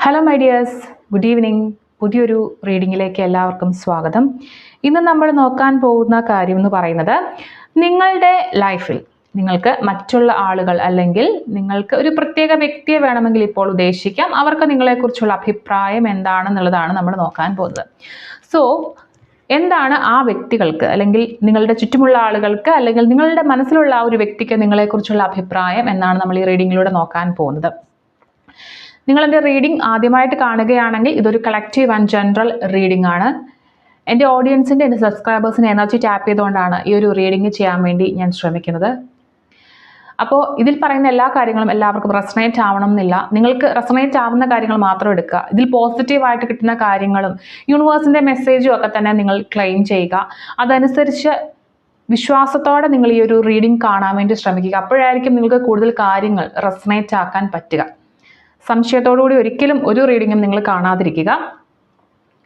Hello my dears, good evening. പുതിയൊരു റീഡിങ്ങിലേക്ക് എല്ലാവർക്കും സ്വാഗതം. ഇന്ന് നമ്മൾ നോക്കാൻ പോകുന്ന കാര്യം എന്ന് പറയുന്നത്, നിങ്ങളുടെ ലൈഫിൽ നിങ്ങൾക്ക് മറ്റുള്ള ആളുകൾ അല്ലെങ്കിൽ നിങ്ങൾക്ക് ഒരു പ്രത്യേക വ്യക്തിയെ വേണമെങ്കിൽ ഇപ്പോൾ ഉദ്ദേശിക്കാം, അവർക്ക് നിങ്ങളെക്കുറിച്ചുള്ള അഭിപ്രായം എന്താണെന്നുള്ളതാണ് നമ്മൾ നോക്കാൻ പോകുന്നത്. സോ എന്താണ് ആ വ്യക്തികൾക്ക് അല്ലെങ്കിൽ നിങ്ങളുടെ ചുറ്റുമുള്ള ആളുകൾക്ക് അല്ലെങ്കിൽ നിങ്ങളുടെ മനസ്സിലുള്ള ആ ഒരു വ്യക്തിക്ക് നിങ്ങളെക്കുറിച്ചുള്ള അഭിപ്രായം എന്നാണ് നമ്മൾ ഈ റീഡിങ്ങിലൂടെ നോക്കാൻ പോകുന്നത്. നിങ്ങൾ എൻ്റെ റീഡിംഗ് ആദ്യമായിട്ട് കാണുകയാണെങ്കിൽ ഇതൊരു കളക്റ്റീവ് ആൻഡ് ജനറൽ റീഡിംഗ് ആണ്. എൻ്റെ ഓഡിയൻസിൻ്റെ എൻ്റെ സബ്സ്ക്രൈബേഴ്സിനെ എനർജി ടാപ്പ് ചെയ്തുകൊണ്ടാണ് ഈ ഒരു റീഡിംഗ് ചെയ്യാൻ വേണ്ടി ഞാൻ ശ്രമിക്കുന്നത്. അപ്പോൾ ഇതിൽ പറയുന്ന എല്ലാ കാര്യങ്ങളും എല്ലാവർക്കും റെസണേറ്റ് ആവണം എന്നില്ല. നിങ്ങൾക്ക് റെസണേറ്റ് ആവുന്ന കാര്യങ്ങൾ മാത്രം എടുക്കുക. ഇതിൽ പോസിറ്റീവായിട്ട് കിട്ടുന്ന കാര്യങ്ങളും യൂണിവേഴ്സിൻ്റെ മെസ്സേജും ഒക്കെ തന്നെ നിങ്ങൾ ക്ലെയിം ചെയ്യുക. അതനുസരിച്ച് വിശ്വാസത്തോടെ നിങ്ങൾ ഈ ഒരു റീഡിംഗ് കാണാൻ വേണ്ടി ശ്രമിക്കുക. അപ്പോഴായിരിക്കും നിങ്ങൾക്ക് കൂടുതൽ കാര്യങ്ങൾ റെസണേറ്റ് ആക്കാൻ പറ്റുക. സംശയത്തോടുകൂടി ഒരിക്കലും ഒരു റീഡിങ്ങും നിങ്ങൾ കാണാതിരിക്കുക.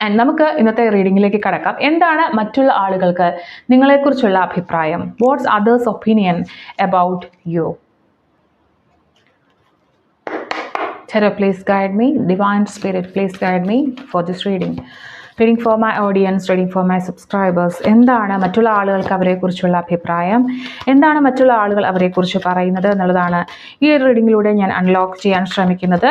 ആൻഡ് നമുക്ക് ഇന്നത്തെ റീഡിങ്ങിലേക്ക് കടക്കാം. എന്താണ് മറ്റുള്ള ആളുകൾക്ക് നിങ്ങളെക്കുറിച്ചുള്ള അഭിപ്രായം? What's others opinion about you? Tarot, please guide me. Divine Spirit, please guide me for this reading. Reading for my audience, reading for my subscribers. എന്താണ് മറ്റുള്ള ആളുകൾക്ക് അവരെക്കുറിച്ചുള്ള അഭിപ്രായം? എന്താണ് മറ്റുള്ള ആളുകൾ അവരെക്കുറിച്ച് പറയുന്നത് എന്നുള്ളതാണ് ഈ ഒരു റീഡിങ്ങിലൂടെ ഞാൻ അൺലോക്ക് ചെയ്യാൻ ശ്രമിക്കുന്നത്.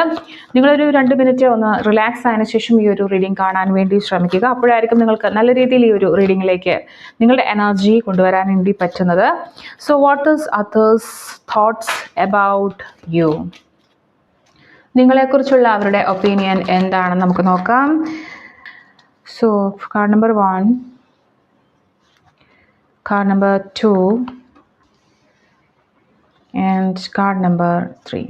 നിങ്ങളൊരു 2 മിനിറ്റ് ഒന്ന് റിലാക്സ് ആയതിനു ശേഷം ഈ ഒരു റീഡിംഗ് കാണാൻ വേണ്ടി ശ്രമിക്കുക. അപ്പോഴായിരിക്കും നിങ്ങൾക്ക് നല്ല രീതിയിൽ ഈ ഒരു റീഡിങ്ങിലേക്ക് നിങ്ങളുടെ എനർജി കൊണ്ടുവരാൻ വേണ്ടി പറ്റുന്നത്. So what is others thoughts about you? നിങ്ങളെക്കുറിച്ചുള്ള അവരുടെ ഒപ്പീനിയൻ എന്താണെന്ന് നമുക്ക് നോക്കാം. So card number 1, card number 2 and card number 3.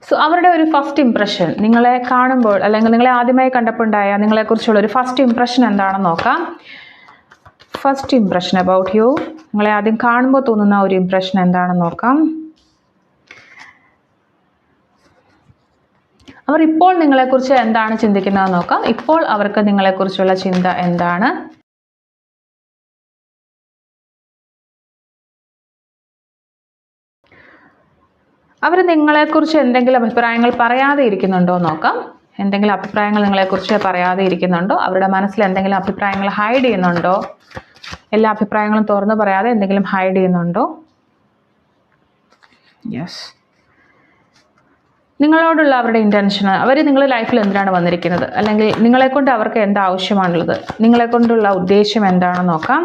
So അവരുടെ ഒരു ഫസ്റ്റ് ഇംപ്രഷൻ നിങ്ങളെ കാണുമ്പോൾ അല്ലെങ്കിൽ നിങ്ങളെ ആദ്യമായി കണ്ടപ്പോൾ ഉണ്ടായ നിങ്ങളെക്കുറിച്ചുള്ള ഒരു ഫസ്റ്റ് ഇംപ്രഷൻ എന്താണെന്ന് നോക്കാം. ഫസ്റ്റ് ഇംപ്രഷൻ അബൌട്ട് യു, നിങ്ങളെ ആദ്യം കാണുമ്പോൾ തോന്നുന്ന ഒരു ഇംപ്രഷൻ എന്താണെന്ന് നോക്കാം. അവർ ഇപ്പോൾ നിങ്ങളെക്കുറിച്ച് എന്താണ് ചിന്തിക്കുന്നതെന്ന് നോക്കാം. ഇപ്പോൾ അവർക്ക് നിങ്ങളെക്കുറിച്ചുള്ള ചിന്ത എന്താണ്? അവർ നിങ്ങളെക്കുറിച്ച് എന്തെങ്കിലും അഭിപ്രായങ്ങൾ പറയാതെ ഇരിക്കുന്നുണ്ടോ നോക്കാം. എന്തെങ്കിലും അഭിപ്രായങ്ങൾ നിങ്ങളെക്കുറിച്ച് പറയാതെ ഇരിക്കുന്നുണ്ടോ? അവരുടെ മനസ്സിൽ എന്തെങ്കിലും അഭിപ്രായങ്ങൾ ഹൈഡ് ചെയ്യുന്നുണ്ടോ? എല്ലാ അഭിപ്രായങ്ങളും തുറന്നു പറയാതെ എന്തെങ്കിലും ഹൈഡ് ചെയ്യുന്നുണ്ടോ? യെസ്. നിങ്ങളോടുള്ള അവരുടെ ഇൻറ്റൻഷൻ, അവർ നിങ്ങളുടെ ലൈഫിൽ എന്തിനാണ് വന്നിരിക്കുന്നത്, അല്ലെങ്കിൽ നിങ്ങളെക്കൊണ്ട് അവർക്ക് എന്താ ആവശ്യമാണുള്ളത്, നിങ്ങളെക്കൊണ്ടുള്ള ഉദ്ദേശം എന്താണെന്ന് നോക്കാം.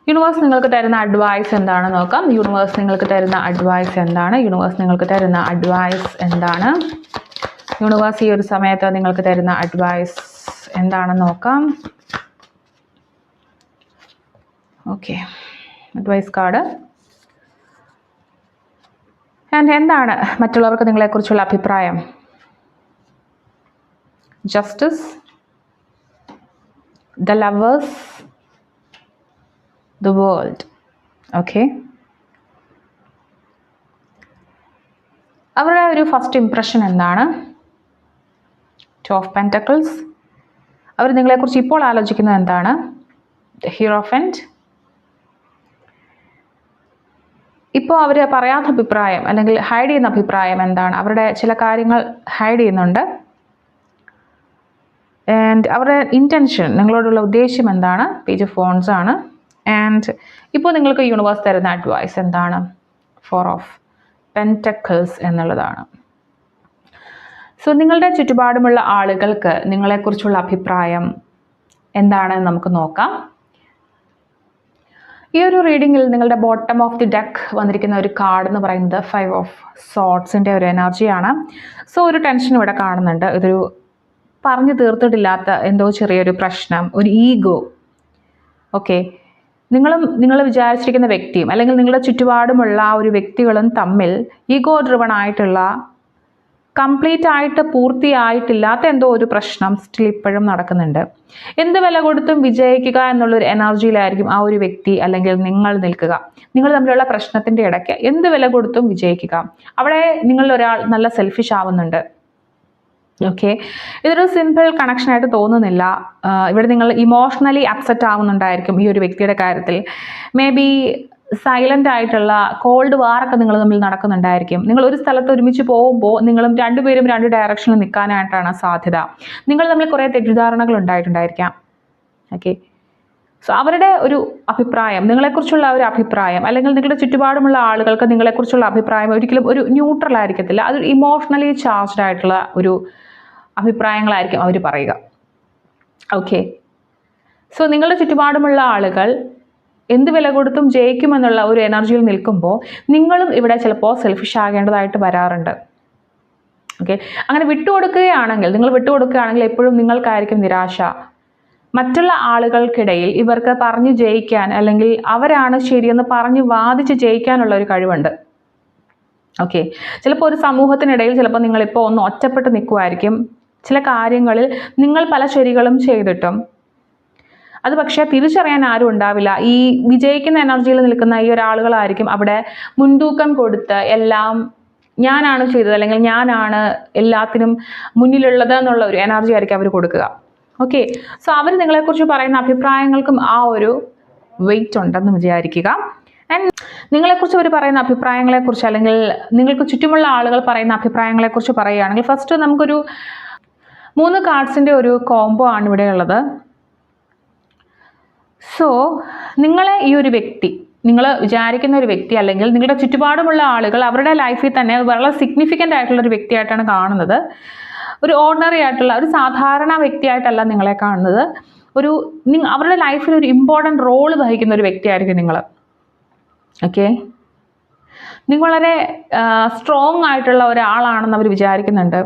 യൂണിവേഴ്സ് നിങ്ങൾക്ക് തരുന്ന അഡ്വൈസ് എന്താണെന്ന് നോക്കാം. യൂണിവേഴ്സ് നിങ്ങൾക്ക് തരുന്ന അഡ്വൈസ് എന്താണ്? യൂണിവേഴ്സ് നിങ്ങൾക്ക് തരുന്ന അഡ്വൈസ് എന്താണ്? യൂണിവേഴ്സ് ഈ ഒരു സമയത്ത് നിങ്ങൾക്ക് തരുന്ന അഡ്വൈസ് എന്താണെന്ന് നോക്കാം. Okay, advice card. ആൻഡ് എന്താണ് മറ്റുള്ളവർക്ക് നിങ്ങളെക്കുറിച്ചുള്ള അഭിപ്രായം? Justice, the lovers, the world. Okay, അവരുടെ ഒരു ഫസ്റ്റ് ഇംപ്രഷൻ എന്താണ്? 2 ഓഫ് പെൻറ്റക്കിൾസ്. അവർ നിങ്ങളെക്കുറിച്ച് ഇപ്പോൾ ആലോചിക്കുന്നത് എന്താണ്? ദ ഹീറോഫന്റ്. ഇപ്പോൾ അവർ പറയാത്ത അഭിപ്രായം അല്ലെങ്കിൽ ഹൈഡ് ചെയ്യുന്ന അഭിപ്രായം എന്താണ്? അവരുടെ ചില കാര്യങ്ങൾ ഹൈഡ് ചെയ്യുന്നുണ്ട്. ആൻഡ് അവരുടെ ഇൻറ്റൻഷൻ, നിങ്ങളോടുള്ള ഉദ്ദേശം എന്താണ്? പേജ് ഓഫ് ഫോൺസ് ആണ്. ആൻഡ് ഇപ്പോൾ നിങ്ങൾക്ക് യൂണിവേഴ്സ് തരുന്ന അഡ്വൈസ് എന്താണ്? 4 ഓഫ് പെൻറ്റക്കിൾസ് എന്നുള്ളതാണ്. സോ നിങ്ങളുടെ ചുറ്റുപാടുമുള്ള ആളുകൾക്ക് നിങ്ങളെക്കുറിച്ചുള്ള അഭിപ്രായം എന്താണെന്ന് നമുക്ക് നോക്കാം. ഈ ഒരു റീഡിങ്ങിൽ നിങ്ങളുടെ ബോട്ടം ഓഫ് ദി ഡെക്ക് വന്നിരിക്കുന്ന ഒരു കാർഡ് എന്ന് പറയുന്നത് 5 ഓഫ് സോർട്സിൻ്റെ ഒരു എനർജിയാണ്. സോ ഒരു ടെൻഷൻ ഇവിടെ കാണുന്നുണ്ട്. ഇതൊരു പറഞ്ഞു തീർത്തിട്ടില്ലാത്ത എന്തോ ചെറിയൊരു പ്രശ്നം, ഒരു ഈഗോ. ഓക്കെ, നിങ്ങൾ വിചാരിച്ചിരിക്കുന്ന വ്യക്തിയും അല്ലെങ്കിൽ നിങ്ങളുടെ ചുറ്റുപാടുമുള്ള ആ ഒരു വ്യക്തികളും തമ്മിൽ ഈഗോ ഡ്രിവൺ ആയിട്ടുള്ള, കംപ്ലീറ്റ് ആയിട്ട് പൂർത്തിയായിട്ടില്ലാത്ത എന്തോ ഒരു പ്രശ്നം സ്റ്റിൽ ഇപ്പോഴും നടക്കുന്നുണ്ട്. എന്ത് വില കൊടുത്തും വിജയിക്കുക എന്നുള്ളൊരു എനർജിയിലായിരിക്കും ആ ഒരു വ്യക്തി അല്ലെങ്കിൽ നിങ്ങൾ നിൽക്കുക. നിങ്ങൾ തമ്മിലുള്ള പ്രശ്നത്തിൻ്റെ ഇടയ്ക്ക് എന്ത് വില കൊടുത്തും വിജയിക്കുക. അവിടെ നിങ്ങളിൽ ഒരാൾ നല്ല സെൽഫിഷ് ആവുന്നുണ്ട്. ഓക്കെ, ഇതൊരു സിമ്പിൾ കണക്ഷനായിട്ട് തോന്നുന്നില്ല. ഇവിടെ നിങ്ങൾ ഇമോഷണലി അപ്സെറ്റ് ആവുന്നുണ്ടായിരിക്കും ഈ ഒരു വ്യക്തിയുടെ കാര്യത്തിൽ. മേ ബി സൈലൻ്റ് ആയിട്ടുള്ള കോൾഡ് വാറൊക്കെ നിങ്ങൾ തമ്മിൽ നടക്കുന്നുണ്ടായിരിക്കും. നിങ്ങൾ ഒരു സ്ഥലത്ത് ഒരുമിച്ച് പോകുമ്പോൾ നിങ്ങളും രണ്ടുപേരും രണ്ട് ഡയറക്ഷനിൽ നിൽക്കാനായിട്ടാണ് സാധ്യത. നിങ്ങൾ തമ്മിൽ കുറേ തെറ്റിദ്ധാരണകൾ ഉണ്ടായിട്ടുണ്ടായിരിക്കാം. ഓക്കെ, സോ അവരുടെ ഒരു അഭിപ്രായം, നിങ്ങളെക്കുറിച്ചുള്ള ഒരു അഭിപ്രായം, അല്ലെങ്കിൽ നിങ്ങളുടെ ചുറ്റുപാടുമുള്ള ആളുകൾക്ക് നിങ്ങളെക്കുറിച്ചുള്ള അഭിപ്രായം ഒരിക്കലും ഒരു ന്യൂട്രൽ ആയിരിക്കത്തില്ല. അതൊരു ഇമോഷണലി ചാർജ്ഡ് ആയിട്ടുള്ള ഒരു അഭിപ്രായങ്ങളായിരിക്കും അവർ പറയുക. ഓക്കെ, സോ നിങ്ങളുടെ ചുറ്റുപാടുമുള്ള ആളുകൾ എന്ത് വില കൊടുത്തും ജയിക്കുമെന്നുള്ള ഒരു എനർജിയിൽ നിൽക്കുമ്പോൾ നിങ്ങളും ഇവിടെ ചിലപ്പോൾ സെൽഫിഷ് ആകേണ്ടതായിട്ട് വരാറുണ്ട്. ഓക്കെ, അങ്ങനെ വിട്ടുകൊടുക്കുകയാണെങ്കിൽ എപ്പോഴും നിങ്ങൾക്കായിരിക്കും നിരാശ. മറ്റുള്ള ആളുകൾക്കിടയിൽ ഇവർക്ക് പറഞ്ഞു ജയിക്കാൻ, അല്ലെങ്കിൽ അവരാണ് ശരിയെന്ന് പറഞ്ഞു വാദിച്ച് ജയിക്കാനുള്ള ഒരു കഴിവുണ്ട്. ഓക്കെ, ചിലപ്പോൾ ഒരു സമൂഹത്തിനിടയിൽ ചിലപ്പോൾ നിങ്ങളിപ്പോൾ ഒന്ന് ഒറ്റപ്പെട്ട് നിൽക്കുമായിരിക്കും. ചില കാര്യങ്ങളിൽ നിങ്ങൾ പല ശരികളും ചെയ്തിട്ടും അത് പക്ഷേ തിരിച്ചറിയാൻ ആരും ഉണ്ടാവില്ല. ഈ വിജയിക്കുന്ന എനർജിയിൽ നിൽക്കുന്ന ഈ ഒരാളുകളായിരിക്കും അവിടെ മുൻതൂക്കം കൊടുത്ത് എല്ലാം ഞാനാണ് ചെയ്തത്, അല്ലെങ്കിൽ ഞാനാണ് എല്ലാത്തിനും മുന്നിലുള്ളത് എന്നുള്ള ഒരു എനർജി ആയിരിക്കും അവർ കൊടുക്കുക. ഓക്കെ, സോ അവർ നിങ്ങളെക്കുറിച്ച് പറയുന്ന അഭിപ്രായങ്ങൾക്കും ആ ഒരു വെയിറ്റ് ഉണ്ടെന്ന് വിചാരിക്കുക. ആൻഡ് നിങ്ങളെക്കുറിച്ച് അവർ പറയുന്ന അഭിപ്രായങ്ങളെക്കുറിച്ച്, അല്ലെങ്കിൽ നിങ്ങൾക്ക് ചുറ്റുമുള്ള ആളുകൾ പറയുന്ന അഭിപ്രായങ്ങളെക്കുറിച്ച് പറയുകയാണെങ്കിൽ ഫസ്റ്റ് നമുക്കൊരു 3 കാർഡ്സിൻ്റെ ഒരു കോംബോ ആണ് ഇവിടെ ഉള്ളത്. സോ നിങ്ങളെ ഈ ഒരു വ്യക്തി, നിങ്ങൾ വിചാരിക്കുന്ന ഒരു വ്യക്തി, അല്ലെങ്കിൽ നിങ്ങളുടെ ചുറ്റുപാടുമുള്ള ആളുകൾ അവരുടെ ലൈഫിൽ തന്നെ വളരെ സിഗ്നിഫിക്കൻ്റ് ആയിട്ടുള്ള ഒരു വ്യക്തിയായിട്ടാണ് കാണുന്നത്. ഒരു ഓർഡിനറി ആയിട്ടുള്ള ഒരു സാധാരണ വ്യക്തിയായിട്ടല്ല നിങ്ങളെ കാണുന്നത്. അവരുടെ ലൈഫിൽ ഒരു ഇമ്പോർട്ടൻ്റ് റോൾ വഹിക്കുന്ന ഒരു വ്യക്തിയായിരിക്കും നിങ്ങൾ. ഓക്കെ, നിങ്ങൾ വളരെ സ്ട്രോങ് ആയിട്ടുള്ള ഒരാളാണെന്ന് അവർ വിചാരിക്കുന്നുണ്ട്.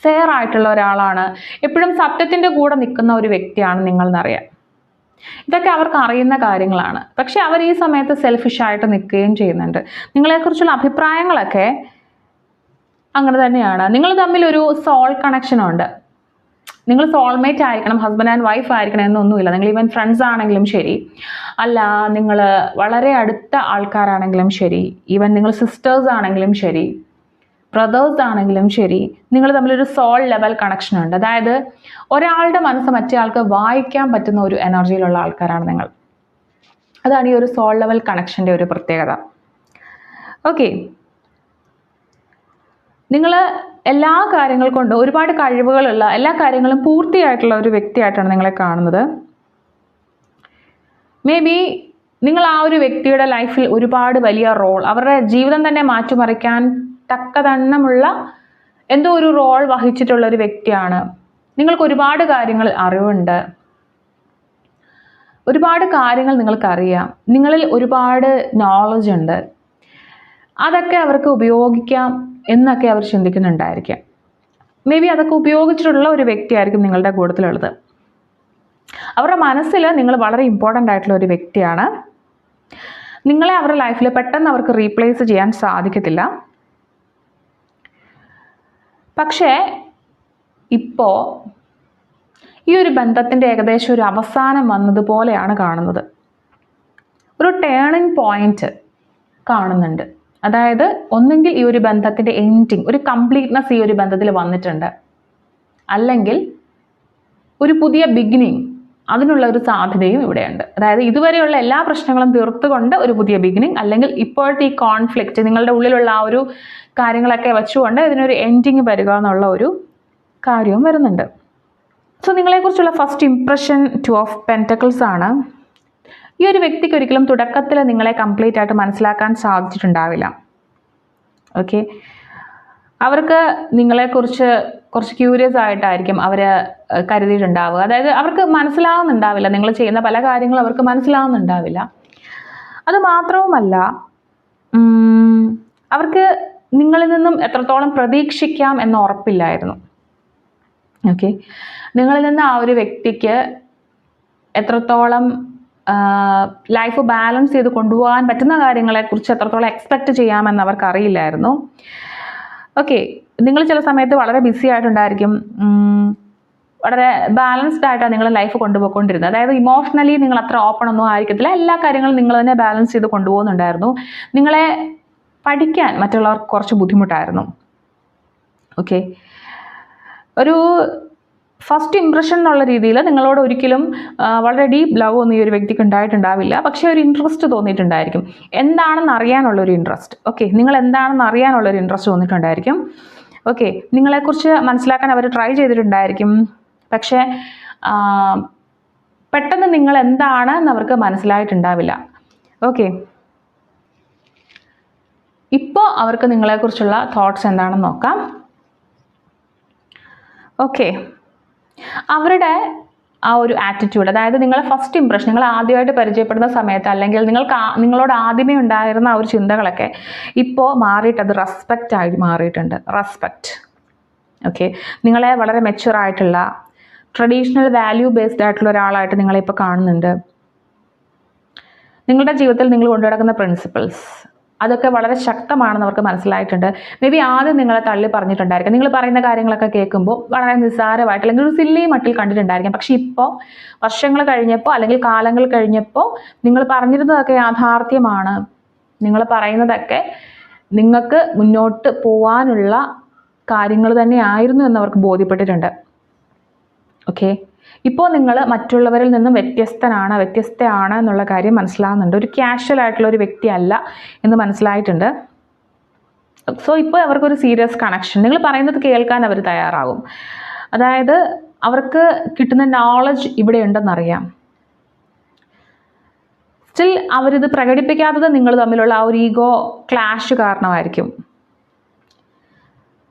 ഫെയർ ആയിട്ടുള്ള ഒരാളാണ്, എപ്പോഴും സത്യത്തിൻ്റെ കൂടെ നിൽക്കുന്ന ഒരു വ്യക്തിയാണ് നിങ്ങളെന്നറിയാം. ഇതൊക്കെ അവർക്ക് അറിയുന്ന കാര്യങ്ങളാണ്. പക്ഷെ അവർ ഈ സമയത്ത് സെൽഫിഷായിട്ട് നിൽക്കുകയും ചെയ്യുന്നുണ്ട്. നിങ്ങളെക്കുറിച്ചുള്ള അഭിപ്രായങ്ങളൊക്കെ അങ്ങനെ തന്നെയാണ്. നിങ്ങൾ തമ്മിൽ ഒരു സോൾ കണക്ഷനുണ്ട്. നിങ്ങൾ സോൾമേറ്റ് ആയിരിക്കണം, ഹസ്ബൻഡ് ആൻഡ് വൈഫ് ആയിരിക്കണം എന്നൊന്നുമില്ല. നിങ്ങൾ ഈവൻ ഫ്രണ്ട്സ് ആണെങ്കിലും ശരി, അല്ല നിങ്ങൾ വളരെ അടുത്ത ആൾക്കാരാണെങ്കിലും ശരി, ഈവൻ നിങ്ങൾ സിസ്റ്റേഴ്സ് ആണെങ്കിലും ശരി, ബ്രദേഴ്സ് ആണെങ്കിലും ശരി, നിങ്ങൾ തമ്മിലൊരു സോൾ ലെവൽ കണക്ഷൻ ഉണ്ട്. അതായത് ഒരാളുടെ മനസ്സ് മറ്റേ ആൾക്ക് വായിക്കാൻ പറ്റുന്ന ഒരു എനർജിയിലുള്ള ആൾക്കാരാണ് നിങ്ങൾ. അതാണ് ഈ ഒരു സോൾ ലെവൽ കണക്ഷൻ്റെ ഒരു പ്രത്യേകത. ഓക്കെ, നിങ്ങൾ എല്ലാ കാര്യങ്ങൾ കൊണ്ടും ഒരുപാട് കഴിവുകളുള്ള, എല്ലാ കാര്യങ്ങളും പൂർത്തിയായിട്ടുള്ള ഒരു വ്യക്തിയായിട്ടാണ് നിങ്ങളെ കാണുന്നത്. മേ ബി നിങ്ങൾ ആ ഒരു വ്യക്തിയുടെ ലൈഫിൽ ഒരുപാട് വലിയ റോൾ, അവരുടെ ജീവിതം തന്നെ മാറ്റിമറിക്കാൻ തക്കതണ്ണമുള്ള എന്തോ ഒരു റോൾ വഹിച്ചിട്ടുള്ള ഒരു വ്യക്തിയാണ്. നിങ്ങൾക്ക് ഒരുപാട് കാര്യങ്ങൾ അറിവുണ്ട്, ഒരുപാട് കാര്യങ്ങൾ നിങ്ങൾക്കറിയാം, നിങ്ങളിൽ ഒരുപാട് നോളജ് ഉണ്ട്. അതൊക്കെ അവർക്ക് ഉപയോഗിക്കാം എന്നൊക്കെ അവർ ചിന്തിക്കുന്നുണ്ടായിരിക്കാം. മേ ബി അതൊക്കെ ഉപയോഗിച്ചിട്ടുള്ള ഒരു വ്യക്തിയായിരിക്കും നിങ്ങളുടെ കൂട്ടത്തിലുള്ളത്. അവരുടെ മനസ്സിൽ നിങ്ങൾ വളരെ ഇമ്പോർട്ടൻ്റ് ആയിട്ടുള്ള ഒരു വ്യക്തിയാണ്. നിങ്ങളെ അവരുടെ ലൈഫിൽ പെട്ടെന്ന് അവർക്ക് റീപ്ലേസ് ചെയ്യാൻ സാധിക്കത്തില്ല. പക്ഷേ ഇപ്പോൾ ഈ ഒരു ബന്ധത്തിൻ്റെ ഏകദേശം ഒരു അവസാനം വന്നതുപോലെയാണ് കാണുന്നത്. ഒരു ടേണിംഗ് പോയിന്റ് കാണുന്നുണ്ട്. അതായത് ഒന്നെങ്കിൽ ഈ ഒരു ബന്ധത്തിൻ്റെ എൻഡിങ്, ഒരു കംപ്ലീറ്റ്നെസ് ഈ ഒരു ബന്ധത്തിൽ വന്നിട്ടുണ്ട്, അല്ലെങ്കിൽ ഒരു പുതിയ ബിഗിനിങ്, അതിനുള്ള ഒരു സാധ്യതയും ഇവിടെയുണ്ട്. അതായത് ഇതുവരെയുള്ള എല്ലാ പ്രശ്നങ്ങളും തീർത്തുകൊണ്ട് ഒരു പുതിയ ബിഗിനിങ്, അല്ലെങ്കിൽ ഇപ്പോഴത്തെ ഈ കോൺഫ്ലിക്റ്റ്, നിങ്ങളുടെ ഉള്ളിലുള്ള ആ ഒരു കാര്യങ്ങളൊക്കെ വെച്ചുകൊണ്ട് ഇതിനൊരു എൻഡിങ് വരിക എന്നുള്ള ഒരു കാര്യവും വരുന്നുണ്ട്. സോ നിങ്ങളെക്കുറിച്ചുള്ള ഫസ്റ്റ് ഇംപ്രഷൻ 2 ഓഫ് പെൻറ്റക്കിൾസ് ആണ്. ഈ ഒരു വ്യക്തിക്ക് ഒരിക്കലും തുടക്കത്തിൽ നിങ്ങളെ കംപ്ലീറ്റ് ആയിട്ട് മനസ്സിലാക്കാൻ സാധിച്ചിട്ടുണ്ടാവില്ല. ഓക്കെ, അവർക്ക് നിങ്ങളെക്കുറിച്ച് കുറച്ച് ക്യൂരിയസ് ആയിട്ടായിരിക്കും അവർ കരുതിയിട്ടുണ്ടാവുക. അതായത് അവർക്ക് മനസ്സിലാവുന്നുണ്ടാവില്ല, നിങ്ങൾ ചെയ്യുന്ന പല കാര്യങ്ങളും അവർക്ക് മനസ്സിലാവുന്നുണ്ടാവില്ല. അത് മാത്രവുമല്ല, അവർക്ക് നിങ്ങളിൽ നിന്നും എത്രത്തോളം പ്രതീക്ഷിക്കാം എന്ന് ഉറപ്പില്ലായിരുന്നു. ഓക്കെ, നിങ്ങളിൽ നിന്ന് ആ ഒരു വ്യക്തിക്ക് എത്രത്തോളം ലൈഫ് ബാലൻസ് ചെയ്ത് കൊണ്ടുപോകാൻ പറ്റുന്ന കാര്യങ്ങളെക്കുറിച്ച് എത്രത്തോളം എക്സ്പെക്റ്റ് ചെയ്യാമെന്ന് അവർക്ക് അറിയില്ലായിരുന്നു. ഓക്കെ, നിങ്ങൾ ചില സമയത്ത് വളരെ ബിസി ആയിട്ടുണ്ടായിരിക്കും, വളരെ ബാലൻസ്ഡ് ആയിട്ടാണ് നിങ്ങൾ ലൈഫ് കൊണ്ടുപോയിക്കൊണ്ടിരുന്നത്. അതായത് ഇമോഷണലി നിങ്ങൾ അത്ര ഓപ്പൺ ഒന്നും ആയിരിക്കത്തില്ല, എല്ലാ കാര്യങ്ങളും നിങ്ങൾ തന്നെ ബാലൻസ് ചെയ്ത് കൊണ്ടുപോകുന്നുണ്ടായിരുന്നു. നിങ്ങളെ പഠിക്കാൻ മറ്റുള്ളവർക്ക് കുറച്ച് ബുദ്ധിമുട്ടായിരുന്നു. ഓക്കെ, ഒരു ഫസ്റ്റ് ഇംപ്രഷൻ എന്നുള്ള രീതിയിൽ നിങ്ങളോട് ഒരിക്കലും വളരെ ഡീപ്പ് ലവ് ഒന്നും ഈ ഒരു വ്യക്തിക്ക് ഉണ്ടായിട്ടുണ്ടാവില്ല. പക്ഷേ ഒരു ഇൻട്രസ്റ്റ് തോന്നിയിട്ടുണ്ടായിരിക്കും, എന്താണെന്ന് അറിയാനുള്ളൊരു ഇൻട്രസ്റ്റ്. ഓക്കെ, നിങ്ങൾ എന്താണെന്ന് അറിയാനുള്ളൊരു ഇൻട്രസ്റ്റ് തോന്നിയിട്ടുണ്ടായിരിക്കും. ഓക്കെ, നിങ്ങളെക്കുറിച്ച് മനസ്സിലാക്കാൻ അവർ ട്രൈ ചെയ്തിട്ടുണ്ടായിരിക്കും. പക്ഷേ പെട്ടെന്ന് നിങ്ങൾ എന്താണെന്ന് അവർക്ക് മനസ്സിലായിട്ടുണ്ടാവില്ല. ഓക്കെ, ഇപ്പോൾ അവർക്ക് നിങ്ങളെക്കുറിച്ചുള്ള തോട്ട്സ് എന്താണെന്ന് നോക്കാം. ഓക്കെ, അവരുടെ ആ ഒരു ആറ്റിറ്റ്യൂഡ്, അതായത് നിങ്ങളെ ഫസ്റ്റ് ഇംപ്രഷൻ, നിങ്ങൾ ആദ്യമായിട്ട് പരിചയപ്പെടുന്ന സമയത്ത് അല്ലെങ്കിൽ നിങ്ങളോട് ആദ്യമേ ഉണ്ടായിരുന്ന ആ ഒരു ചിന്തകളൊക്കെ ഇപ്പോൾ മാറിയിട്ട് അത് റെസ്പെക്റ്റ് ആയി മാറിയിട്ടുണ്ട്. റെസ്പെക്റ്റ്. ഓക്കെ, നിങ്ങളെ വളരെ മെച്യൂർ ആയിട്ടുള്ള ട്രഡീഷണൽ വാല്യൂ ബേസ്ഡ് ആയിട്ടുള്ള ഒരാളായിട്ട് നിങ്ങളെ ഇപ്പോൾ കാണുന്നുണ്ട്. നിങ്ങളുടെ ജീവിതത്തിൽ നിങ്ങൾ കൊണ്ടുനടക്കുന്ന പ്രിൻസിപ്പിൾസ് അതൊക്കെ വളരെ ശക്തമാണെന്ന് അവർക്ക് മനസ്സിലായിട്ടുണ്ട്. മേ ബി ആദ്യം നിങ്ങളെ തള്ളി പറഞ്ഞിട്ടുണ്ടായിരിക്കും, നിങ്ങൾ പറയുന്ന കാര്യങ്ങളൊക്കെ കേൾക്കുമ്പോൾ വളരെ നിസ്സാരമായിട്ട് അല്ലെങ്കിൽ ഒരു സില്ലി മട്ടിൽ കണ്ടിട്ടുണ്ടായിരിക്കും. പക്ഷെ ഇപ്പോൾ വർഷങ്ങൾ കഴിഞ്ഞപ്പോൾ അല്ലെങ്കിൽ കാലങ്ങൾ കഴിഞ്ഞപ്പോൾ നിങ്ങൾ പറഞ്ഞിരുന്നതൊക്കെ യാഥാർത്ഥ്യമാണ്. നിങ്ങൾ പറയുന്നതൊക്കെ നിങ്ങൾക്ക് മുന്നോട്ട് പോവാനുള്ള കാര്യങ്ങൾ തന്നെയായിരുന്നു എന്നവർക്ക് ബോധ്യപ്പെട്ടിട്ടുണ്ട്. ഓക്കെ, ഇപ്പോൾ നിങ്ങൾ മറ്റുള്ളവരിൽ നിന്നും വ്യത്യസ്തയാണ് എന്നുള്ള കാര്യം മനസ്സിലാകുന്നുണ്ട്. ഒരു ക്യാഷ്വൽ ആയിട്ടുള്ള ഒരു വ്യക്തിയല്ല എന്ന് മനസ്സിലായിട്ടുണ്ട്. സോ ഇപ്പോൾ അവർക്കൊരു സീരിയസ് കണക്ഷൻ, നിങ്ങൾ പറയുന്നത് കേൾക്കാൻ അവർ തയ്യാറാകും. അതായത് അവർക്ക് കിട്ടുന്ന നോളജ് ഇവിടെ ഉണ്ടെന്നറിയാം. സ്റ്റിൽ അവരിത് പ്രകടിപ്പിക്കാത്തത് നിങ്ങൾ തമ്മിലുള്ള ആ ഒരു ഈഗോ ക്ലാഷ് കാരണമായിരിക്കും.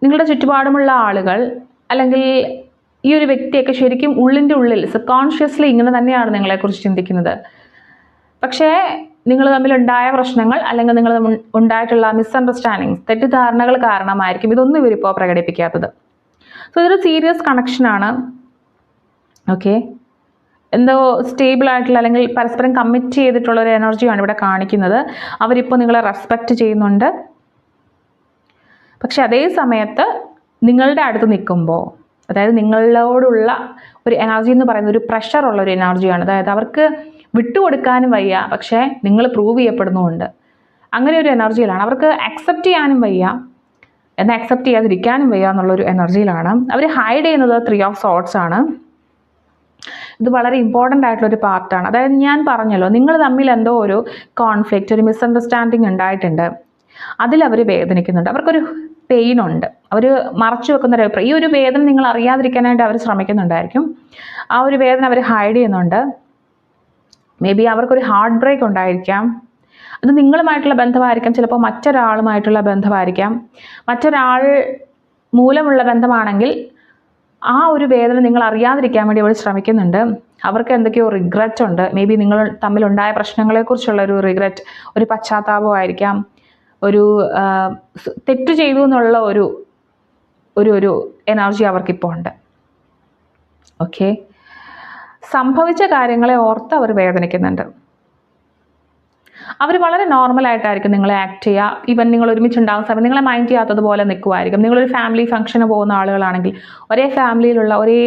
നിങ്ങളുടെ ചുറ്റുപാടുമുള്ള ആളുകൾ അല്ലെങ്കിൽ ഈ ഒരു വ്യക്തിയൊക്കെ ശരിക്കും ഉള്ളിൻ്റെ ഉള്ളിൽ സബ് കോൺഷ്യസ്ലി ഇങ്ങനെ തന്നെയാണ് നിങ്ങളെക്കുറിച്ച് ചിന്തിക്കുന്നത്. പക്ഷേ നിങ്ങൾ തമ്മിലുണ്ടായ പ്രശ്നങ്ങൾ അല്ലെങ്കിൽ നിങ്ങൾ ഉണ്ടായിട്ടുള്ള മിസ്അണ്ടർസ്റ്റാൻഡിങ്സ്, തെറ്റിദ്ധാരണകൾ കാരണമായിരിക്കും ഇതൊന്നും ഇവരിപ്പോൾ പ്രകടിപ്പിക്കാത്തത്. സോ ഇതൊരു സീരിയസ് കണക്ഷനാണ്. ഓക്കെ, എന്തോ സ്റ്റേബിൾ ആയിട്ടുള്ള അല്ലെങ്കിൽ പരസ്പരം കമ്മിറ്റ് ചെയ്തിട്ടുള്ള ഒരു എനർജിയാണ് ഇവിടെ കാണിക്കുന്നത്. അവരിപ്പോൾ നിങ്ങളെ റെസ്പെക്റ്റ് ചെയ്യുന്നുണ്ട്. പക്ഷെ അതേ സമയത്ത് നിങ്ങളുടെ അടുത്ത് നിൽക്കുമ്പോൾ, അതായത് നിങ്ങളോടുള്ള ഒരു എനർജി എന്ന് പറയുന്നത് ഒരു പ്രഷറുള്ള ഒരു എനർജിയാണ്. അതായത് അവർക്ക് വിട്ടുകൊടുക്കാനും വയ്യ, പക്ഷേ നിങ്ങൾ പ്രൂവ് ചെയ്യപ്പെടുന്നുമുണ്ട്. അങ്ങനെ ഒരു എനർജിയിലാണ്. അവർക്ക് അക്സെപ്റ്റ് ചെയ്യാനും വയ്യ, എന്നാൽ അക്സെപ്റ്റ് ചെയ്യാതിരിക്കാനും വയ്യ എന്നുള്ളൊരു എനർജിയിലാണ്. അവർ ഹൈഡ് ചെയ്യുന്നത് 3 ഓഫ് സോർട്സ് ആണ്. ഇത് വളരെ ഇമ്പോർട്ടൻ്റ് ആയിട്ടുള്ളൊരു പാർട്ടാണ്. അതായത് ഞാൻ പറഞ്ഞല്ലോ, നിങ്ങൾ തമ്മിൽ എന്തോ ഒരു കോൺഫ്ലിക്റ്റ്, ഒരു മിസ്അണ്ടർസ്റ്റാൻഡിങ് ഉണ്ടായിട്ടുണ്ട്. അതിലവർ വേദനിക്കുന്നുണ്ട്, അവർക്കൊരു പെയിൻ ഉണ്ട്, അവർ മറച്ചു വെക്കുന്ന ഈ ഒരു വേദന നിങ്ങൾ അറിയാതിരിക്കാനായിട്ട് അവർ ശ്രമിക്കുന്നുണ്ടായിരിക്കും. ആ ഒരു വേദന അവർ ഹൈഡ് ചെയ്യുന്നുണ്ട്. മേ ബി അവർക്കൊരു ഹാർട്ട് ബ്രേക്ക് ഉണ്ടായിരിക്കാം. അത് നിങ്ങളുമായിട്ടുള്ള ബന്ധമായിരിക്കാം, ചിലപ്പോൾ മറ്റൊരാളുമായിട്ടുള്ള ബന്ധമായിരിക്കാം. മറ്റൊരാൾ മൂലമുള്ള ബന്ധമാണെങ്കിൽ ആ ഒരു വേദന നിങ്ങൾ അറിയാതിരിക്കാൻ വേണ്ടി അവർ ശ്രമിക്കുന്നുണ്ട്. അവർക്ക് എന്തൊക്കെയോ റിഗ്രറ്റ് ഉണ്ട്. മേ ബി നിങ്ങൾ തമ്മിലുണ്ടായ പ്രശ്നങ്ങളെക്കുറിച്ചുള്ള ഒരു റിഗ്രറ്റ്, ഒരു പശ്ചാത്താപമായിരിക്കാം. ഒരു തെറ്റ് ചെയ്തു എന്നുള്ള ഒരു ഒരു എനർജി അവർക്കിപ്പോൾ ഉണ്ട്. ഓക്കെ, സംഭവിച്ച കാര്യങ്ങളെ ഓർത്ത് അവർ വേദനിക്കുന്നുണ്ട്. അവർ വളരെ നോർമലായിട്ടായിരിക്കും നിങ്ങളെ ആക്ട് ചെയ്യുക. ഈവൻ നിങ്ങൾ ഒരുമിച്ചുണ്ടാകുന്ന സമയത്ത് നിങ്ങളെ മൈൻഡ് ചെയ്യാത്തതുപോലെ നിൽക്കുമായിരിക്കും. നിങ്ങളൊരു ഫാമിലി ഫംഗ്ഷന് പോകുന്ന ആളുകളാണെങ്കിൽ, ഒരേ ഫാമിലിയിലുള്ള ഒരേ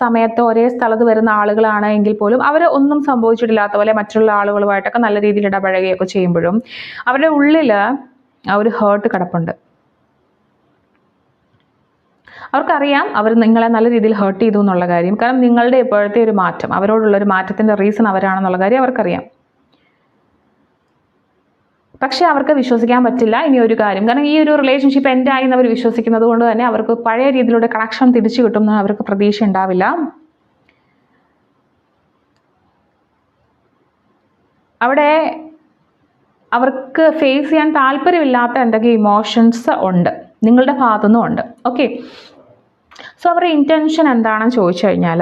സമയത്ത് ഒരേ സ്ഥലത്ത് വരുന്ന ആളുകളാണ് എങ്കിൽ പോലും അവർ ഒന്നും സംഭവിച്ചിട്ടില്ലാത്ത പോലെ മറ്റുള്ള ആളുകളുമായിട്ടൊക്കെ നല്ല രീതിയിൽ ഇടപഴകുകയൊക്കെ ചെയ്യുമ്പോഴും അവരുടെ ഉള്ളിൽ ആ ഒരു ഹേർട്ട് കിടപ്പുണ്ട്. അവർക്കറിയാം അവർ നിങ്ങളെ നല്ല രീതിയിൽ ഹേർട്ട് ചെയ്തു എന്നുള്ള കാര്യം. കാരണം നിങ്ങളുടെ ഇപ്പോഴത്തെ ഒരു മാറ്റം, അവരോടുള്ളൊരു മാറ്റത്തിൻ്റെ റീസൺ അവരാണെന്നുള്ള കാര്യം അവർക്കറിയാം. പക്ഷേ അവർക്ക് വിശ്വസിക്കാൻ പറ്റില്ല ഇനി ഒരു കാര്യം. കാരണം ഈ ഒരു റിലേഷൻഷിപ്പ് എൻ്റെ ആയി എന്ന് അവർ വിശ്വസിക്കുന്നത് കൊണ്ട് തന്നെ അവർക്ക് പഴയ രീതിയിലൂടെ കണക്ഷൻ തിരിച്ചു കിട്ടുമെന്ന് അവർക്ക് പ്രതീക്ഷ ഉണ്ടാവില്ല. അവിടെ അവർക്ക് ഫേസ് ചെയ്യാൻ താല്പര്യമില്ലാത്ത എന്തൊക്കെ ഇമോഷൻസ് ഉണ്ട്, നിങ്ങളുടെ ഭാഗത്തുനിന്നും ഉണ്ട്. ഓക്കെ, സോ അവരുടെ ഇൻറ്റൻഷൻ എന്താണെന്ന് ചോദിച്ചു കഴിഞ്ഞാൽ,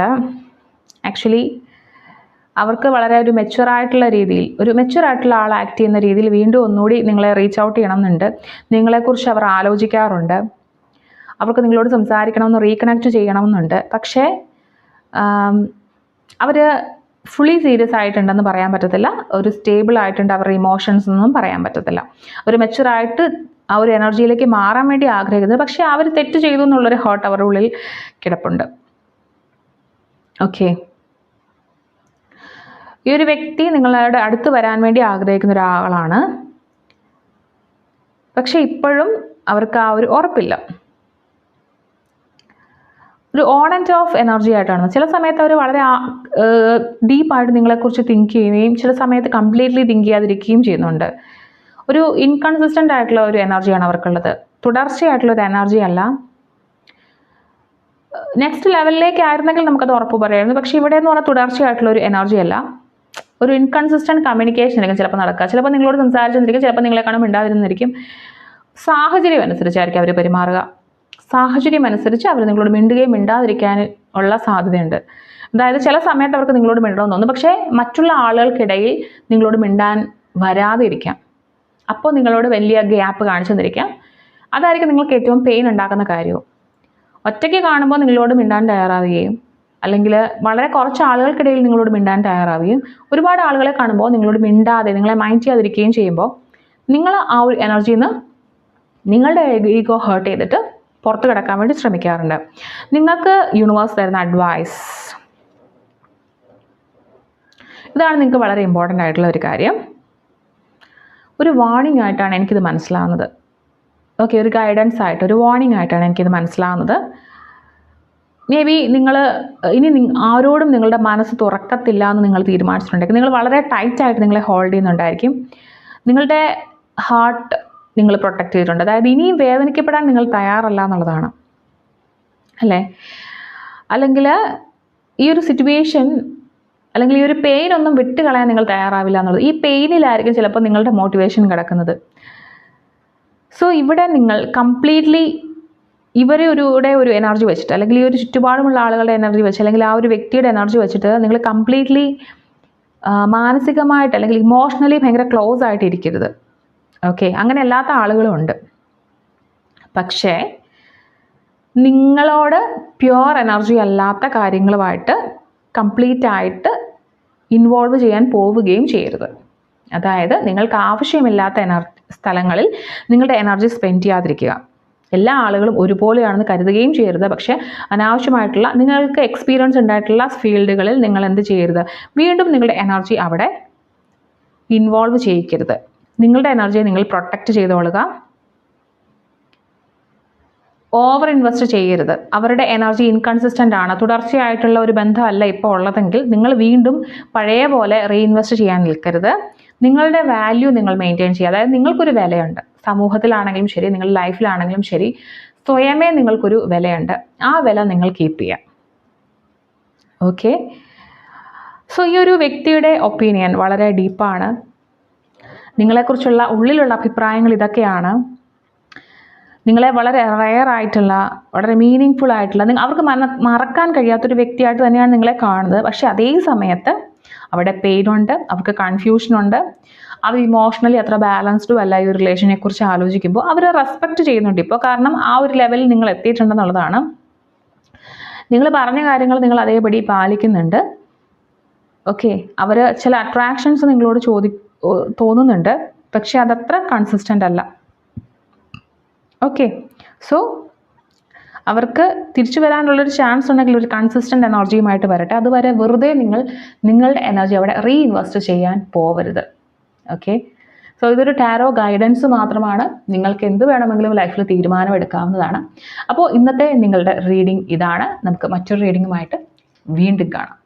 ആക്ച്വലി അവർക്ക് വളരെ ഒരു മെച്യൂറായിട്ടുള്ള രീതിയിൽ, ഒരു മെച്യൂറായിട്ടുള്ള ആൾ ആക്ട് ചെയ്യുന്ന രീതിയിൽ വീണ്ടും ഒന്നുകൂടി നിങ്ങളെ റീച്ച് ഔട്ട് ചെയ്യണമെന്നുണ്ട്. നിങ്ങളെക്കുറിച്ച് അവർ ആലോചിക്കാറുണ്ട്. അവർക്ക് നിങ്ങളോട് സംസാരിക്കണമെന്ന്, റീകണക്ട് ചെയ്യണമെന്നുണ്ട്. പക്ഷേ അവർ ഫുള്ളി സീരിയസ് ആയിട്ടുണ്ടെന്ന് പറയാൻ പറ്റത്തില്ല. ഒരു സ്റ്റേബിൾ ആയിട്ടുണ്ട് അവരുടെ ഇമോഷൻസ് ഒന്നും പറയാൻ പറ്റത്തില്ല. ഒരു മെച്യൂറായിട്ട് ആ ഒരു എനർജിയിലേക്ക് മാറാൻ വേണ്ടി ആഗ്രഹിക്കുന്നത്. പക്ഷേ അവർ തെറ്റ് ചെയ്തു എന്നുള്ളൊരു ഹേർട്ട് അവരുടെ ഉള്ളിൽ കിടപ്പുണ്ട്. ഓക്കെ, ഈ ഒരു വ്യക്തി നിങ്ങളുടെ അടുത്ത് വരാൻ വേണ്ടി ആഗ്രഹിക്കുന്ന ഒരാളാണ്. പക്ഷെ ഇപ്പോഴും അവർക്ക് ആ ഒരു ഉറപ്പില്ല. ഒരു ഓൺ ആൻഡ് ഓഫ് എനർജി ആയിട്ടാണ്. ചില സമയത്ത് അവർ വളരെ ഡീപ്പായിട്ട് നിങ്ങളെക്കുറിച്ച് തിങ്ക് ചെയ്യുകയും ചില സമയത്ത് കംപ്ലീറ്റ്ലി തിങ്ക് ചെയ്യാതിരിക്കുകയും ചെയ്യുന്നുണ്ട്. ഒരു ഇൻകൺസിസ്റ്റൻ്റ് ആയിട്ടുള്ള ഒരു എനർജിയാണ് അവർക്കുള്ളത്. തുടർച്ചയായിട്ടുള്ള ഒരു എനർജി അല്ല. നെക്സ്റ്റ് ലെവലിലേക്ക് ആയിരുന്നെങ്കിൽ നമുക്കത് ഉറപ്പ് പറയാമായിരുന്നു. പക്ഷേ ഇവിടെ എന്ന് പറഞ്ഞാൽ തുടർച്ചയായിട്ടുള്ള ഒരു എനർജി അല്ല. ഒരു ഇൻകൺസിസ്റ്റൻറ്റ് കമ്മ്യൂണിക്കേഷൻ ആയിരിക്കും ചിലപ്പോൾ നടക്കുക. ചിലപ്പോൾ നിങ്ങളോട് സംസാരിച്ചിരിക്കും, ചിലപ്പോൾ നിങ്ങളെ കാണും മിണ്ടാതിരുന്നിരിക്കും. സാഹചര്യം അനുസരിച്ചായിരിക്കും അവർ പെരുമാറുക. സാഹചര്യം അനുസരിച്ച് അവർ നിങ്ങളോട് മിണ്ടുകയും മിണ്ടാതിരിക്കാൻ ഉള്ള സാധ്യതയുണ്ട്. അതായത് ചില സമയത്ത് അവർക്ക് നിങ്ങളോട് മിണ്ടണമെന്ന് തോന്നും, പക്ഷേ മറ്റുള്ള ആളുകൾക്കിടയിൽ നിങ്ങളോട് മിണ്ടാൻ വരാതെ ഇരിക്കാം. അപ്പോൾ നിങ്ങളോട് വലിയ ഗ്യാപ്പ് കാണിച്ചു തന്നിരിക്കാം. അതായിരിക്കും നിങ്ങൾക്ക് ഏറ്റവും പെയിൻ ഉണ്ടാക്കുന്ന കാര്യവും. ഒറ്റയ്ക്ക് കാണുമ്പോൾ നിങ്ങളോട് മിണ്ടാൻ തയ്യാറാവുകയും അല്ലെങ്കിൽ വളരെ കുറച്ച് ആളുകൾക്കിടയിൽ നിങ്ങളോട് മിണ്ടാൻ തയ്യാറാവുകയും ഒരുപാട് ആളുകളെ കാണുമ്പോൾ നിങ്ങളോട് മിണ്ടാതെ നിങ്ങളെ മൈൻഡ് ചെയ്യാതിരിക്കുകയും ചെയ്യുമ്പോൾ നിങ്ങൾ ആ ഒരു എനർജിയിൽ നിന്ന് നിങ്ങളുടെ ഈഗോ ഹേർട്ട് ചെയ്തിട്ട് പുറത്ത് കിടക്കാൻ വേണ്ടി ശ്രമിക്കാറുണ്ട്. നിങ്ങൾക്ക് യൂണിവേഴ്സ് തരുന്ന അഡ്വൈസ് ഇതാണ്. നിങ്ങൾക്ക് വളരെ ഇമ്പോർട്ടൻ്റ് ആയിട്ടുള്ള ഒരു കാര്യം, ഒരു വാർണിംഗ് ആയിട്ടാണ് എനിക്കിത് മനസ്സിലാവുന്നത്. ഓക്കെ, ഒരു ഗൈഡൻസ് ആയിട്ട്, ഒരു വാർണിംഗ് ആയിട്ടാണ് എനിക്കിത് മനസ്സിലാവുന്നത്. മേ ബി നിങ്ങൾ ഇനി ആരോടും നിങ്ങളുടെ മനസ്സ് തുറക്കത്തില്ല എന്ന് നിങ്ങൾ തീരുമാനിച്ചിട്ടുണ്ടെങ്കിൽ നിങ്ങൾ വളരെ ടൈറ്റായിട്ട് നിങ്ങളെ ഹോൾഡ് ചെയ്യുന്നുണ്ടായിരിക്കും. നിങ്ങളുടെ ഹാർട്ട് നിങ്ങൾ പ്രൊട്ടക്റ്റ് ചെയ്തിട്ടുണ്ട്. അതായത് ഇനിയും വേദനിക്കപ്പെടാൻ നിങ്ങൾ തയ്യാറല്ല എന്നുള്ളതാണ്, അല്ലേ? അല്ലെങ്കിൽ ഈ ഒരു സിറ്റുവേഷൻ അല്ലെങ്കിൽ ഈ ഒരു പെയിൻ ഒന്നും വിട്ട് കളയാൻ നിങ്ങൾ തയ്യാറാവില്ല എന്നുള്ളത്. ഈ പെയിനിലായിരിക്കും ചിലപ്പോൾ നിങ്ങളുടെ മോട്ടിവേഷൻ കിടക്കുന്നത്. സോ ഇവിടെ നിങ്ങൾ കംപ്ലീറ്റ്ലി ഇവരുടെ ഒരു എനർജി വെച്ചിട്ട് അല്ലെങ്കിൽ ഈ ഒരു ചുറ്റുപാടുമുള്ള ആളുകളുടെ എനർജി വെച്ച് അല്ലെങ്കിൽ ആ ഒരു വ്യക്തിയുടെ എനർജി വെച്ചിട്ട് നിങ്ങൾ കംപ്ലീറ്റ്ലി മാനസികമായിട്ട് അല്ലെങ്കിൽ ഇമോഷണലി ഭയങ്കര ക്ലോസ് ആയിട്ട് ഇരിക്കരുത്. ഓക്കെ, അങ്ങനെ അല്ലാത്ത ആളുകളും ഉണ്ട്. പക്ഷേ നിങ്ങളോട് പ്യുവർ എനർജി അല്ലാത്ത കാര്യങ്ങളുമായിട്ട് കംപ്ലീറ്റ് ആയിട്ട് ഇൻവോൾവ് ചെയ്യാൻ പോവുകയും ചെയ്യരുത്. അതായത് നിങ്ങൾക്ക് ആവശ്യമില്ലാത്ത സ്ഥലങ്ങളിൽ നിങ്ങളുടെ എനർജി സ്പെൻഡ് ചെയ്യാതിരിക്കുക. എല്ലാ ആളുകളും ഒരുപോലെയാണെന്ന് കരുതുകയും ചെയ്യരുത്. പക്ഷേ അനാവശ്യമായിട്ടുള്ള നിങ്ങൾക്ക് എക്സ്പീരിയൻസ് ഉണ്ടായിട്ടുള്ള ഫീൽഡുകളിൽ നിങ്ങൾ എന്ത് ചെയ്യരുത്, വീണ്ടും നിങ്ങളുടെ എനർജി അവിടെ ഇൻവോൾവ് ചെയ്യിക്കരുത്. നിങ്ങളുടെ എനർജിയെ നിങ്ങൾ പ്രൊട്ടക്റ്റ് ചെയ്തോളുക. ഓവർ ഇൻവെസ്റ്റ് ചെയ്യരുത്. അവരുടെ എനർജി ഇൻകൺസിസ്റ്റൻ്റ് ആണ്, തുടർച്ചയായിട്ടുള്ള ഒരു ബന്ധമല്ല ഇപ്പോൾ ഉള്ളതെങ്കിൽ നിങ്ങൾ വീണ്ടും പഴയ പോലെ റീഇൻവെസ്റ്റ് ചെയ്യാൻ നിൽക്കരുത്. നിങ്ങളുടെ വാല്യൂ നിങ്ങൾ മെയിൻറ്റെയിൻ ചെയ്യുക. അതായത് നിങ്ങൾക്കൊരു വിലയുണ്ട്, സമൂഹത്തിലാണെങ്കിലും ശരി, നിങ്ങളുടെ ലൈഫിലാണെങ്കിലും ശരി, സ്വയമേ നിങ്ങൾക്കൊരു വിലയുണ്ട്. ആ വില നിങ്ങൾ കീപ്പ് ചെയ്യുക. ഓക്കെ, സോ ഈ ഒരു വ്യക്തിയുടെ ഒപ്പീനിയൻ വളരെ ഡീപ്പാണ്. നിങ്ങളെക്കുറിച്ചുള്ള ഉള്ളിലുള്ള അഭിപ്രായങ്ങൾ ഇതൊക്കെയാണ്. നിങ്ങളെ വളരെ റെയർ ആയിട്ടുള്ള, വളരെ മീനിങ് ഫുൾ ആയിട്ടുള്ള, അവർക്ക് മറക്കാൻ കഴിയാത്തൊരു വ്യക്തിയായിട്ട് തന്നെയാണ് നിങ്ങളെ കാണുന്നത്. പക്ഷേ അതേ സമയത്ത് അവിടെ പെയിനുണ്ട്, അവർക്ക് കൺഫ്യൂഷനുണ്ട്, അവർ ഇമോഷണലി അത്ര ബാലൻസ്ഡും അല്ല. ഈ ഒരു റിലേഷനെ കുറിച്ച് ആലോചിക്കുമ്പോൾ അവർ റെസ്പെക്റ്റ് ചെയ്യുന്നുണ്ട് ഇപ്പോൾ. കാരണം ആ ഒരു ലെവലിൽ നിങ്ങൾ എത്തിയിട്ടുണ്ടെന്നുള്ളതാണ്. നിങ്ങൾ പറഞ്ഞ കാര്യങ്ങൾ നിങ്ങൾ അതേപടി പാലിക്കുന്നുണ്ട്. ഓക്കെ, അവർ ചില അട്രാക്ഷൻസ് നിങ്ങളോട് തോന്നുന്നുണ്ട്, പക്ഷെ അതത്ര കൺസിസ്റ്റൻ്റ് അല്ല. ഓക്കെ, സോ അവർക്ക് തിരിച്ചു വരാനുള്ളൊരു ചാൻസ് ഉണ്ടെങ്കിൽ ഒരു കൺസിസ്റ്റൻ്റ് എനർജിയുമായിട്ട് വരട്ടെ. അതുവരെ വെറുതെ നിങ്ങളുടെ എനർജി അവിടെ റീഇൻവെസ്റ്റ് ചെയ്യാൻ പോവരുത്. ഓക്കെ, സോ ഇതൊരു ടാരോ ഗൈഡൻസ് മാത്രമാണ്. നിങ്ങൾക്ക് എന്ത് വേണമെങ്കിലും ലൈഫിൽ തീരുമാനം എടുക്കാവുന്നതാണ്. അപ്പോൾ ഇന്നത്തെ നിങ്ങളുടെ റീഡിംഗ് ഇതാണ്. നമുക്ക് മറ്റൊരു റീഡിങ്ങുമായിട്ട് വീണ്ടും കാണാം.